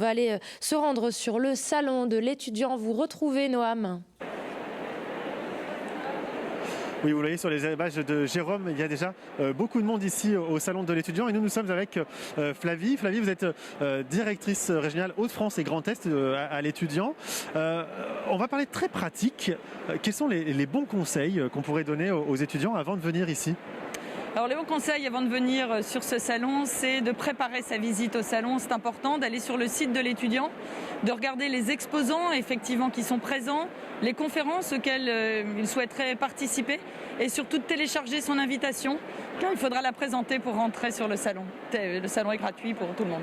va aller se rendre sur le salon de l'étudiant. Vous retrouvez Noam. Oui, vous voyez sur les images de Jérôme, il y a déjà beaucoup de monde ici au salon de l'étudiant et nous sommes avec Flavie. Flavie, vous êtes directrice régionale Hauts-de-France et Grand Est à l'étudiant. On va parler très pratique. Quels sont les bons conseils qu'on pourrait donner aux étudiants avant de venir ici ? Alors les bons conseils avant de venir sur ce salon, c'est de préparer sa visite au salon. C'est important d'aller sur le site de l'étudiant, de regarder les exposants effectivement qui sont présents, les conférences auxquelles il souhaiterait participer et surtout de télécharger son invitation car il faudra la présenter pour rentrer sur le salon. Le salon est gratuit pour tout le monde.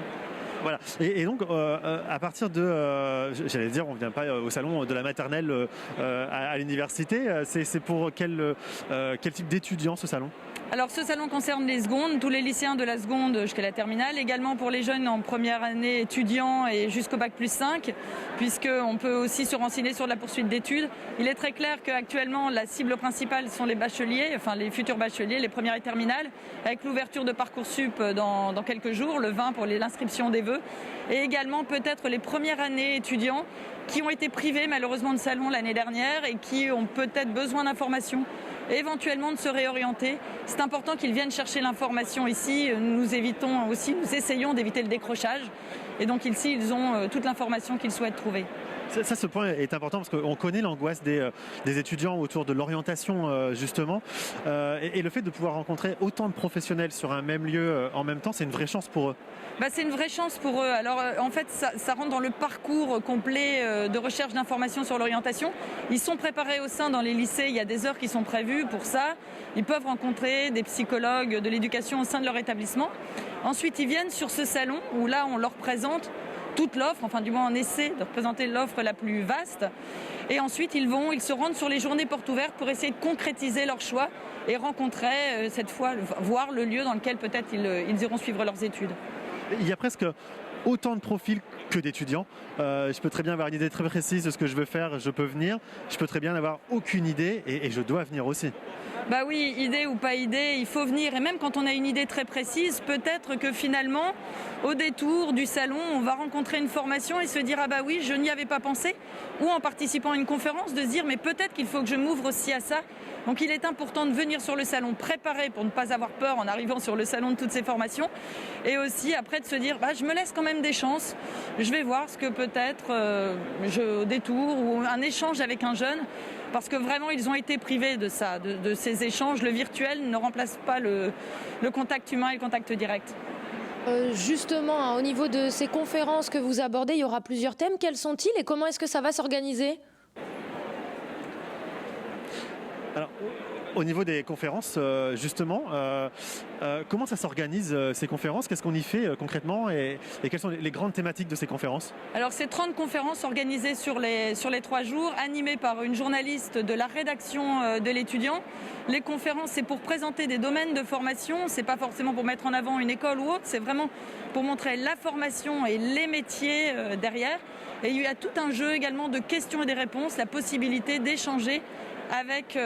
Voilà. Et donc, à partir de, j'allais dire, on ne vient pas au salon de la maternelle à l'université. C'est pour quel type d'étudiants ce salon ? Alors ce salon concerne les secondes, tous les lycéens de la seconde jusqu'à la terminale, également pour les jeunes en première année étudiants et jusqu'au bac plus 5, puisqu'on peut aussi se renseigner sur la poursuite d'études. Il est très clair qu'actuellement la cible principale sont les bacheliers, enfin les futurs bacheliers, les premières et terminales, avec l'ouverture de Parcoursup dans quelques jours, le 20 pour l'inscription des vœux, et également peut-être les premières années étudiants qui ont été privés malheureusement de salon l'année dernière et qui ont peut-être besoin d'informations, éventuellement de se réorienter. C'est important qu'ils viennent chercher l'information ici. Nous essayons d'éviter le décrochage. Et donc ici, ils ont toute l'information qu'ils souhaitent trouver. Ça, ce point est important parce qu'on connaît l'angoisse des étudiants autour de l'orientation justement. Et le fait de pouvoir rencontrer autant de professionnels sur un même lieu en même temps, c'est une vraie chance pour eux. C'est une vraie chance pour eux. Alors en fait, ça rentre dans le parcours complet de recherche d'informations sur l'orientation. Ils sont préparés au sein dans les lycées, il y a des heures qui sont prévues pour ça. Ils peuvent rencontrer des psychologues de l'éducation au sein de leur établissement. Ensuite, ils viennent sur ce salon où là, on leur présente toute l'offre, enfin du moins on essaie de représenter l'offre la plus vaste. Et ensuite, ils se rendent sur les journées portes ouvertes pour essayer de concrétiser leur choix et rencontrer cette fois, voir le lieu dans lequel peut-être ils iront suivre leurs études. Il y a presque autant de profils que d'étudiants. Je peux très bien avoir une idée très précise de ce que je veux faire, je peux venir. Je peux très bien n'avoir aucune idée et je dois venir aussi. Bah oui, idée ou pas idée, il faut venir. Et même quand on a une idée très précise, peut-être que finalement, au détour du salon, on va rencontrer une formation et se dire « Ah bah oui, je n'y avais pas pensé ». Ou en participant à une conférence, de se dire « Mais peut-être qu'il faut que je m'ouvre aussi à ça ». Donc il est important de venir sur le salon préparé pour ne pas avoir peur en arrivant sur le salon de toutes ces formations. Et aussi après de se dire « Je me laisse quand même des chances, je vais voir ce que peut-être au détour ou un échange avec un jeune ». Parce que vraiment, ils ont été privés de ça, de ces échanges. Le virtuel ne remplace pas le contact humain et le contact direct. Justement, au niveau de ces conférences que vous abordez, il y aura plusieurs thèmes. Quels sont-ils et comment est-ce que ça va s'organiser ? Alors, au niveau des conférences, justement, comment ça s'organise ces conférences ? Qu'est-ce qu'on y fait concrètement et quelles sont les grandes thématiques de ces conférences ? Alors, c'est 30 conférences organisées sur les 3 jours, animées par une journaliste de la rédaction de l'étudiant. Les conférences, c'est pour présenter des domaines de formation, c'est pas forcément pour mettre en avant une école ou autre, c'est vraiment pour montrer la formation et les métiers derrière. Et il y a tout un jeu également de questions et des réponses, la possibilité d'échanger avec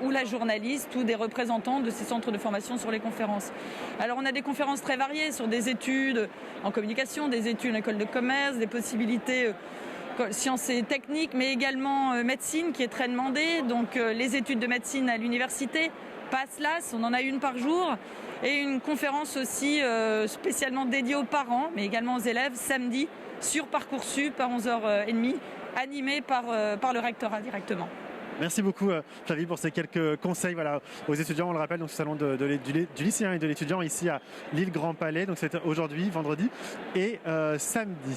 ou la journaliste ou des représentants de ces centres de formation sur les conférences. Alors on a des conférences très variées sur des études en communication, des études en école de commerce, des possibilités sciences et techniques, mais également médecine qui est très demandée, donc les études de médecine à l'université, PASLAS, on en a une par jour, et une conférence aussi spécialement dédiée aux parents, mais également aux élèves, samedi, sur Parcoursup à 11h30, animée par le rectorat directement. Merci beaucoup Flavie pour ces quelques conseils aux étudiants. On le rappelle, donc ce salon du lycéen et de l'étudiant ici à Lille Grand Palais. Donc c'est aujourd'hui, vendredi et samedi.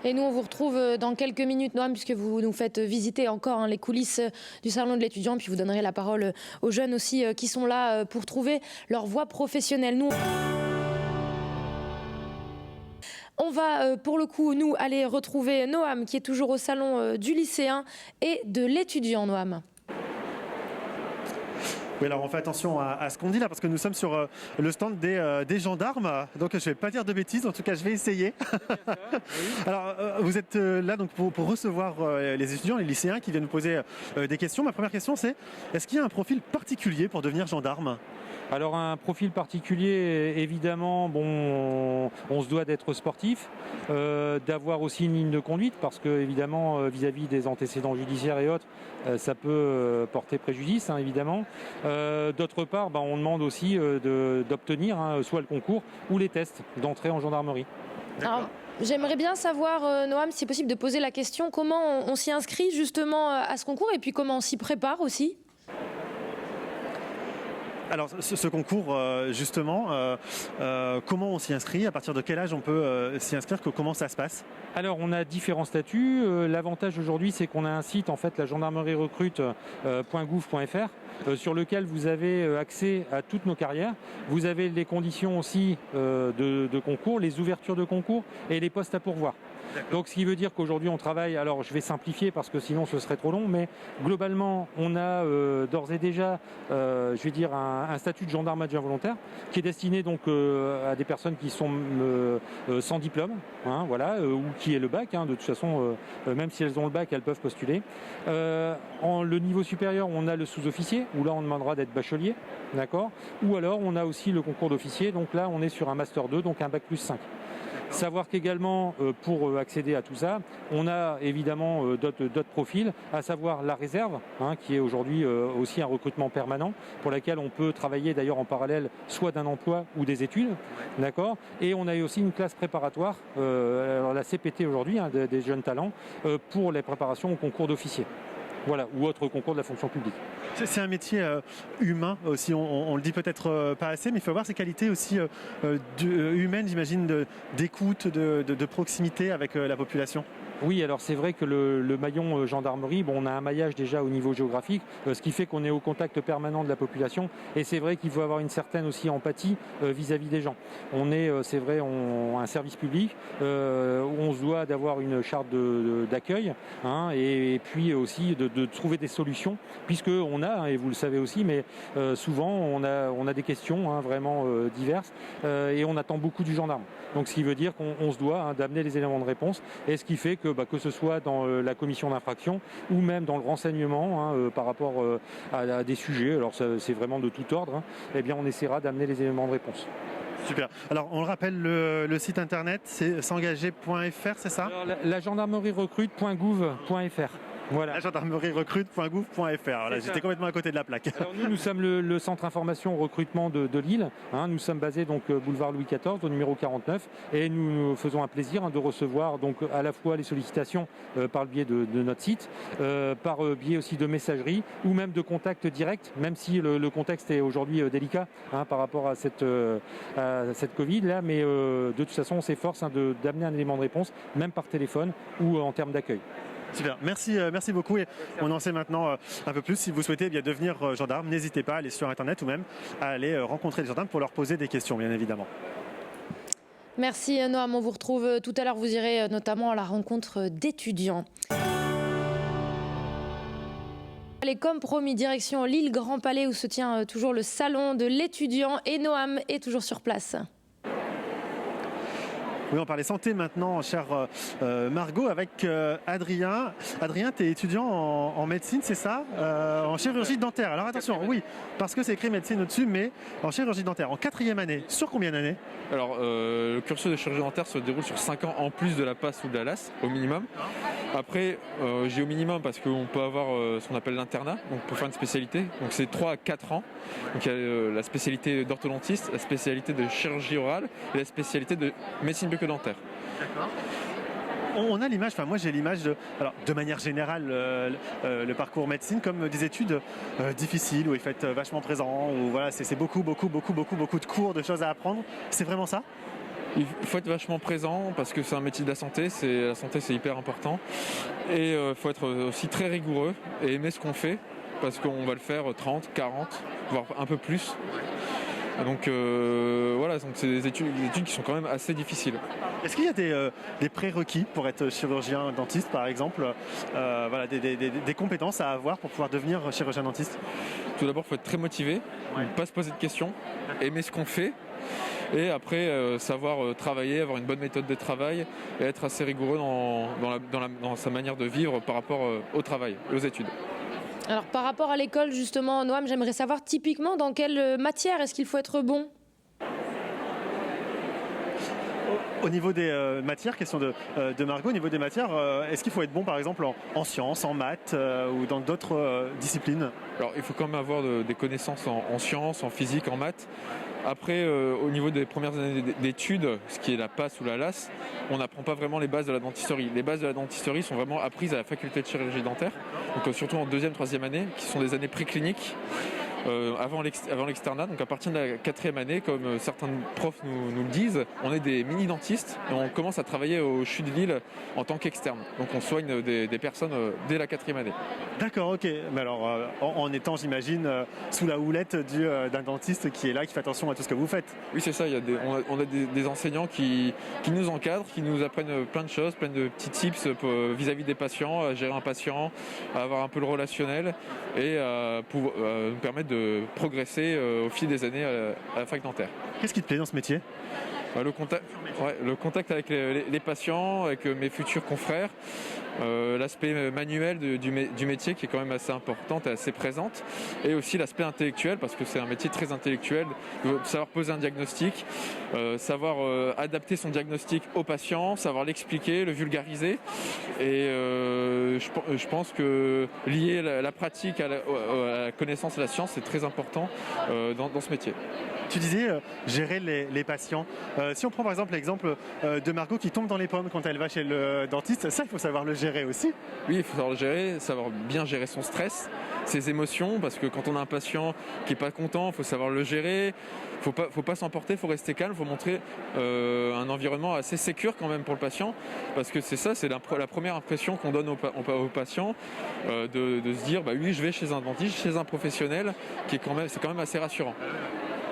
Et nous, on vous retrouve dans quelques minutes, Noam, puisque vous nous faites visiter encore les coulisses du salon de l'étudiant. Puis vous donnerez la parole aux jeunes aussi qui sont là pour trouver leur voie professionnelle. Nous, on va pour le coup, nous, aller retrouver Noam qui est toujours au salon du lycéen et de l'étudiant, Noam. Oui, alors on fait attention à ce qu'on dit là parce que nous sommes sur le stand des gendarmes. Donc je ne vais pas dire de bêtises, en tout cas je vais essayer. Alors vous êtes là donc pour recevoir les étudiants, les lycéens qui viennent nous poser des questions. Ma première question c'est, est-ce qu'il y a un profil particulier pour devenir gendarme ? Alors un profil particulier, évidemment, bon, on se doit d'être sportif, d'avoir aussi une ligne de conduite, parce que évidemment, vis-à-vis des antécédents judiciaires et autres, ça peut porter préjudice, hein, évidemment. D'autre part, on demande aussi d'obtenir soit le concours ou les tests d'entrée en gendarmerie. Alors, j'aimerais bien savoir, Noam, si c'est possible de poser la question, comment on s'y inscrit justement à ce concours et puis comment on s'y prépare aussi? Alors ce concours, justement, comment on s'y inscrit? À partir de quel âge on peut s'y inscrire? Comment ça se passe? Alors on a différents statuts. L'avantage aujourd'hui, c'est qu'on a un site, en fait, la gendarmerie recrute.gouv.fr, sur lequel vous avez accès à toutes nos carrières. Vous avez les conditions aussi de concours, les ouvertures de concours et les postes à pourvoir. Donc ce qui veut dire qu'aujourd'hui on travaille, alors je vais simplifier parce que sinon ce serait trop long, mais globalement on a d'ores et déjà je vais dire un statut de gendarme adjoint volontaire qui est destiné donc à des personnes qui sont sans diplôme, hein, voilà, ou qui est le bac, hein, de toute façon même si elles ont le bac elles peuvent postuler. En le niveau supérieur on a le sous-officier où là on demandera d'être bachelier, d'accord, ou alors on a aussi le concours d'officier, donc là on est sur un master 2, donc un bac plus 5. Savoir qu'également, pour accéder à tout ça, on a évidemment d'autres profils, à savoir la réserve, hein, qui est aujourd'hui aussi un recrutement permanent, pour laquelle on peut travailler d'ailleurs en parallèle soit d'un emploi ou des études, d'accord. Et on a aussi une classe préparatoire, alors la CPT aujourd'hui, hein, des jeunes talents, pour les préparations au concours d'officier. Voilà, ou autre concours de la fonction publique. C'est un métier humain aussi, on le dit peut-être pas assez, mais il faut avoir ces qualités aussi humaines, j'imagine, d'écoute, de proximité avec la population. Oui, alors c'est vrai que le maillon gendarmerie, on a un maillage déjà au niveau géographique, ce qui fait qu'on est au contact permanent de la population, et c'est vrai qu'il faut avoir une certaine aussi empathie vis-à-vis des gens. On est, c'est vrai, un service public où on se doit d'avoir une charte d'accueil, hein, et puis aussi de trouver des solutions, puisque on a, et vous le savez aussi, mais souvent on a des questions, hein, vraiment diverses, et on attend beaucoup du gendarme. Donc ce qui veut dire qu'on se doit, hein, d'amener les éléments de réponse, et ce qui fait que ce soit dans la commission d'infraction ou même dans le renseignement, hein, par rapport à des sujets, alors c'est vraiment de tout ordre, hein, eh bien on essaiera d'amener les éléments de réponse. Super. Alors on le rappelle, le site internet c'est s'engager.fr, c'est ça? Alors, la gendarmerie recrute.gouv.fr. Voilà. La gendarmerie recrute.gouv.fr. Voilà, j'étais complètement à côté de la plaque. Alors nous sommes le centre information recrutement de Lille, hein, nous sommes basés donc boulevard Louis XIV au numéro 49, et nous faisons un plaisir, hein, de recevoir donc à la fois les sollicitations par le biais de notre site, par biais aussi de messagerie ou même de contact direct, même si le contexte est aujourd'hui délicat, hein, par rapport à cette Covid là, mais de toute façon on s'efforce, hein, d'amener un élément de réponse même par téléphone ou en termes d'accueil. Super, merci beaucoup, et on en sait maintenant un peu plus. Si vous souhaitez devenir gendarme, n'hésitez pas à aller sur internet ou même à aller rencontrer les gendarmes pour leur poser des questions, bien évidemment. Merci Noam, on vous retrouve tout à l'heure, vous irez notamment à la rencontre d'étudiants. Allez, comme promis, direction Lille Grand Palais où se tient toujours le salon de l'étudiant, et Noam est toujours sur place. Oui, on parlait santé maintenant, chère Margot, avec Adrien. Adrien, tu es étudiant en médecine, c'est ça? En chirurgie dentaire. Alors attention, oui, parce que c'est écrit médecine au-dessus, mais en chirurgie dentaire, en 4e année. Sur combien d'années? Alors, le cursus de chirurgie dentaire se déroule sur 5 ans en plus de la PASS ou de la LAS, au minimum. Après, j'ai au minimum parce qu'on peut avoir ce qu'on appelle l'internat, donc pour faire une spécialité. Donc c'est 3 à 4 ans. Donc il y a la spécialité d'orthodontiste, la spécialité de chirurgie orale et la spécialité de médecine bucco-dentaire. D'accord. On a l'image, enfin moi j'ai l'image de manière générale le parcours médecine comme des études difficiles où il faut être vachement présent, où voilà, c'est beaucoup de cours, de choses à apprendre. C'est vraiment ça? Il faut être vachement présent parce que c'est un métier de la santé c'est hyper important. Et il faut être aussi très rigoureux et aimer ce qu'on fait parce qu'on va le faire 30, 40, voire un peu plus. Donc voilà, donc c'est des études qui sont quand même assez difficiles. Est-ce qu'il y a des prérequis pour être chirurgien dentiste par exemple, voilà, des compétences à avoir pour pouvoir devenir chirurgien dentiste? Tout d'abord, il faut être très motivé, ne pas se poser de questions, aimer ce qu'on fait. Et après, savoir travailler, avoir une bonne méthode de travail et être assez rigoureux dans sa manière de vivre par rapport au travail et aux études. Alors par rapport à l'école justement, Noam, j'aimerais savoir typiquement dans quelle matière est-ce qu'il faut être bon? Au niveau des matières, question de Margot, au niveau des matières, est-ce qu'il faut être bon par exemple en sciences, en maths ou dans d'autres disciplines? Alors il faut quand même avoir des connaissances en sciences, en physique, en maths. Après, au niveau des premières années d'études, ce qui est la PASS ou la LAS, on n'apprend pas vraiment les bases de la dentisterie. Les bases de la dentisterie sont vraiment apprises à la faculté de chirurgie dentaire, donc surtout en deuxième, troisième année, qui sont des années précliniques. Avant l'externat, donc à partir de la 4e année, comme certains profs nous le disent, on est des mini-dentistes et on commence à travailler au CHU de Lille en tant qu'externe. Donc on soigne des personnes dès la 4e année. D'accord, ok. Mais alors, en étant, j'imagine, sous la houlette d'un dentiste qui est là, qui fait attention à tout ce que vous faites. Oui, c'est ça. On a des enseignants qui nous encadrent, qui nous apprennent plein de choses, plein de petits tips vis-à-vis des patients, à gérer un patient, à avoir un peu le relationnel et pour nous permettre de progresser au fil des années à la fac dentaire. Qu'est-ce qui te plaît dans ce métier? Le contact avec les patients, avec mes futurs confrères, l'aspect manuel du métier qui est quand même assez importante et assez présente, et aussi l'aspect intellectuel parce que c'est un métier très intellectuel, savoir poser un diagnostic, savoir adapter son diagnostic au patient, savoir l'expliquer, le vulgariser, et je pense que lier la pratique à la connaissance et la science c'est très important dans ce métier. Tu disais gérer les patients. Si on prend par exemple l'exemple de Margot qui tombe dans les pommes quand elle va chez le dentiste, ça il faut savoir le gérer aussi. Oui, il faut savoir le gérer, savoir bien gérer son stress, ses émotions, parce que quand on a un patient qui n'est pas content, il faut savoir le gérer. Faut pas s'emporter, il faut rester calme, il faut montrer un environnement assez sécure quand même pour le patient, parce que c'est ça, c'est la première impression qu'on donne aux patients, de se dire bah oui, je vais chez un dentiste, chez un professionnel, c'est quand même assez rassurant.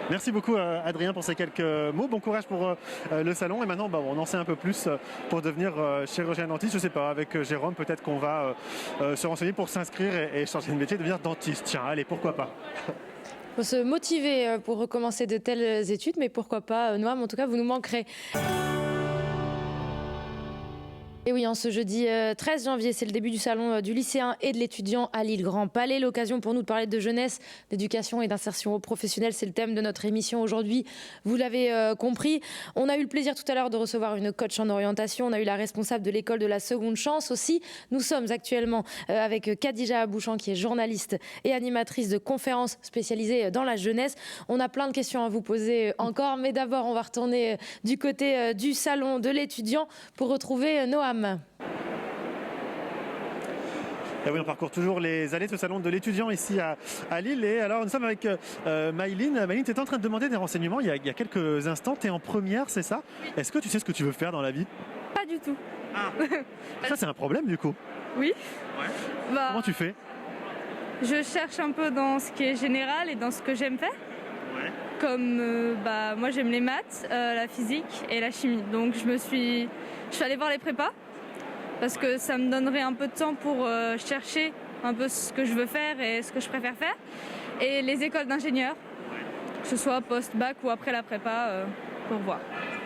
Merci beaucoup Adrien pour ces quelques mots. Bon courage pour le salon. Et maintenant, on en sait un peu plus pour devenir chirurgien dentiste. Je ne sais pas, avec Jérôme, peut-être qu'on va se renseigner pour s'inscrire et changer de métier, devenir dentiste. Tiens, allez, pourquoi pas. Il faut se motiver pour recommencer de telles études, mais pourquoi pas, Noam, en tout cas, vous nous manquerez. Et oui, en ce jeudi 13 janvier, c'est le début du salon du lycéen et de l'étudiant à Lille Grand Palais. L'occasion pour nous de parler de jeunesse, d'éducation et d'insertion aux professionnels. C'est le thème de notre émission aujourd'hui. Vous l'avez compris. On a eu le plaisir tout à l'heure de recevoir une coach en orientation. On a eu la responsable de l'école de la seconde chance aussi. Nous sommes actuellement avec Khadija Abouchan, qui est journaliste et animatrice de conférences spécialisées dans la jeunesse. On a plein de questions à vous poser encore. Mais d'abord, on va retourner du côté du salon de l'étudiant pour retrouver Noam. Et oui, on parcourt toujours les allées de ce salon de l'étudiant ici à Lille. Et alors, nous sommes avec Maïline. Maïline, tu étais en train de demander des renseignements il y a quelques instants. Tu es en première, c'est ça? Est-ce que tu sais ce que tu veux faire dans la vie? Pas du tout. Ah. Ça, c'est un problème du coup. Oui. Ouais. Comment tu fais? Je cherche un peu dans ce qui est général et dans ce que j'aime faire. Ouais. Comme moi j'aime les maths, la physique et la chimie. Donc je suis allée voir les prépas parce que ça me donnerait un peu de temps pour chercher un peu ce que je veux faire et ce que je préfère faire. Et les écoles d'ingénieurs, que ce soit post-bac ou après la prépa, pour voir.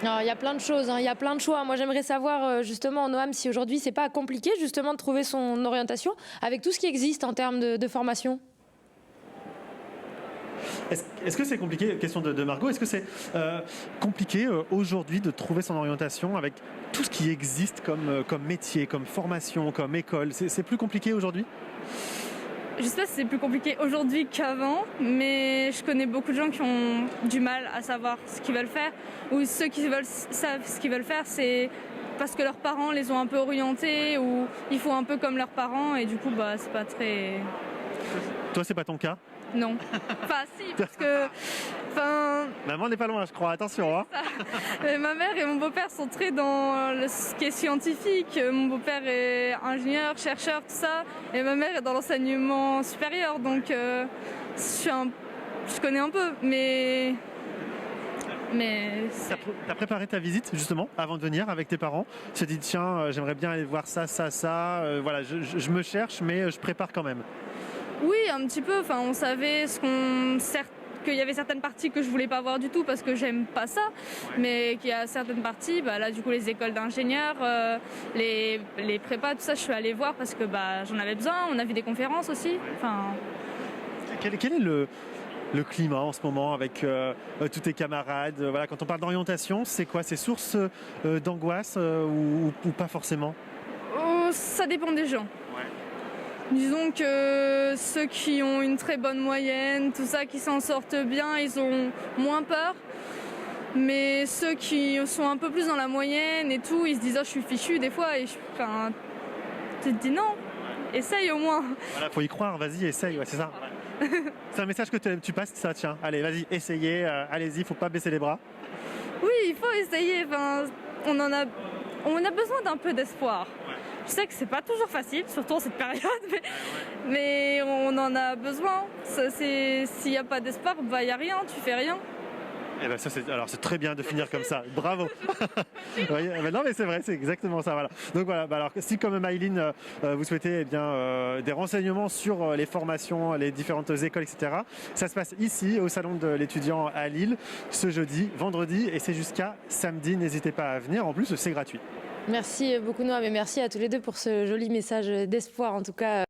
Il y a plein de choses, il y a plein de choix. Moi, j'aimerais savoir justement, Noam, si aujourd'hui, c'est pas compliqué justement de trouver son orientation avec tout ce qui existe en termes de formation. Est-ce que c'est compliqué, question de Margot, est-ce que c'est compliqué aujourd'hui de trouver son orientation avec tout ce qui existe comme métier, comme formation, comme école? C'est plus compliqué aujourd'hui? Je sais pas si c'est plus compliqué aujourd'hui qu'avant, mais je connais beaucoup de gens qui ont du mal à savoir ce qu'ils veulent faire, ou ceux qui savent ce qu'ils veulent faire, c'est parce que leurs parents les ont un peu orientés, ou ils font un peu comme leurs parents, et du coup, c'est pas très... Toi, c'est pas ton cas? Non. Enfin, si, parce que... Maman n'est pas loin, je crois, attention. Hein. Ma mère et mon beau-père sont très dans ce qui est scientifique. Mon beau-père est ingénieur, chercheur, tout ça. Et ma mère est dans l'enseignement supérieur. Donc, je connais un peu, mais T'as préparé ta visite, justement, avant de venir avec tes parents? Tu t'es dit, tiens, j'aimerais bien aller voir ça. Voilà, je me cherche, mais je prépare quand même. Oui, un petit peu. Enfin, on savait qu'il y avait certaines parties que je voulais pas voir du tout parce que j'aime pas ça, mais qu'il y a certaines parties, là du coup les écoles d'ingénieurs, les prépas, tout ça, je suis allée voir parce que j'en avais besoin. On a vu des conférences aussi. Enfin... Quel est le climat en ce moment avec tous tes camarades? Voilà, quand on parle d'orientation, c'est quoi? C'est source d'angoisse ou pas forcément? Ça dépend des gens. Disons que ceux qui ont une très bonne moyenne, tout ça, qui s'en sortent bien, ils ont moins peur. Mais ceux qui sont un peu plus dans la moyenne et tout, ils se disent je suis fichu des fois. Et tu te dis non, essaye au moins. Voilà, faut y croire, vas-y, essaye, ouais, c'est ça. C'est un message que tu passes, ça, tiens. Allez, vas-y, essayez, allez-y, faut pas baisser les bras. Oui, il faut essayer. On a besoin d'un peu d'espoir. Je sais que c'est pas toujours facile, surtout en cette période, mais on en a besoin. S'il n'y a pas d'espoir, il n'y a rien, tu fais rien. Eh ben c'est très bien de finir comme ça. Bravo. Oui, non mais c'est vrai, c'est exactement ça. Voilà. Donc voilà. Alors si comme Maïline, vous souhaitez des renseignements sur les formations, les différentes écoles, etc. Ça se passe ici au salon de l'étudiant à Lille ce jeudi, vendredi et c'est jusqu'à samedi. N'hésitez pas à venir. En plus, c'est gratuit. Merci beaucoup Noam et merci à tous les deux pour ce joli message d'espoir en tout cas.